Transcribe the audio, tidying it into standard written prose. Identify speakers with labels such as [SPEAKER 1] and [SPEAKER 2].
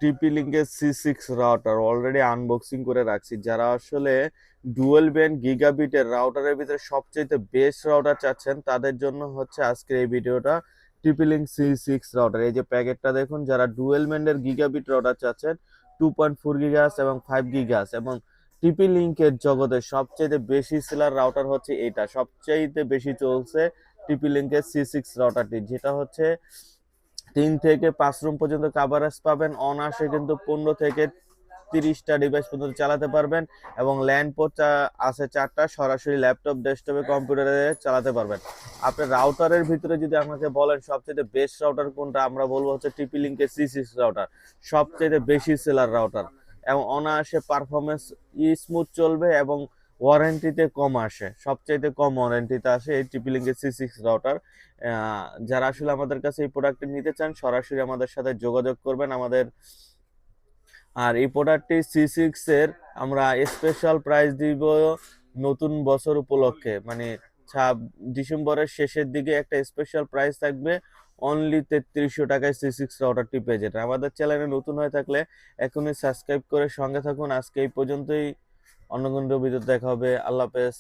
[SPEAKER 1] টিপি লিঙ্কের C6 router already unboxing করে রাখছি। যারা আসলে ডুয়াল ব্যান্ড গিগাবিটের রাউটারের ভিতরে সবচেয়ে বেস্ট রাউটার চাচ্ছেন তাদের জন্য হচ্ছে আজকের এই ভিডিওটা। টিপি লিঙ্ক C6 রাউটার, এই যে প্যাকেটটা দেখুন, যারা ডুয়াল ব্যান্ডের গিগাবিট রাউটার চাচ্ছেন 2.4 গিগাহার্টজ এবং 5 গিগাহার্টজ এবং টিপি লিঙ্কের জগতে সবচেয়ে বেশি সেলার রাউটার হচ্ছে এটা, সবচেয়ে বেশি চলছে টিপি লিঙ্কের C6 রাউটারটি, যেটা হচ্ছে 3 থেকে 5 রুম পর্যন্ত কাভারেজ পাবেন অনায়াসে, কিন্তু 15 থেকে 30টা ডিভাইস পর্যন্ত চালাতে পারবেন এবং ল্যান্ড পোর্ট আছে 4টা, সরাসরি ল্যাপটপ ডেস্কটপে কম্পিউটারে চালাতে পারবেন। আপনার রাউটারের ভিতরে যদি আমাকে বলেন সবচেয়ে বেস্ট রাউটার কোনটা, আমরা বলবো হচ্ছে টিপি লিঙ্কের C6 রাউটার, সবচেয়ে বেশি সেলার রাউটার এবং অনায়াসে পারফরমেন্স স্মুথ চলবে এবং ওয়ারেন্টিতে কম আসে, সবচাইতে কম ওয়ারেন্টিতে আসে এই টিপি লিঙ্কের C6 রাউটার। যারা আসলে আমাদের কাছে এই প্রোডাক্টটি নিতে চান সরাসরি আমাদের সাথে যোগাযোগ করবেন আমাদের। আর এই প্রোডাক্টটি C6 এর আমরা স্পেশাল প্রাইস দিব নতুন বছর উপলক্ষে, মানে ডিসেম্বরের শেষের দিকে একটা স্পেশাল প্রাইস থাকবে, অনলি 3300 টাকায় C6 রাউটারটি পেয়ে যেটা। আমাদের চ্যানেলে নতুন হয়ে থাকলে এখনই সাবস্ক্রাইব করে সঙ্গে থাকুন। আজকে এই পর্যন্তই, অন্য কোনো ভিডিওতে দেখা হবে। আল্লাহ হাফেজ।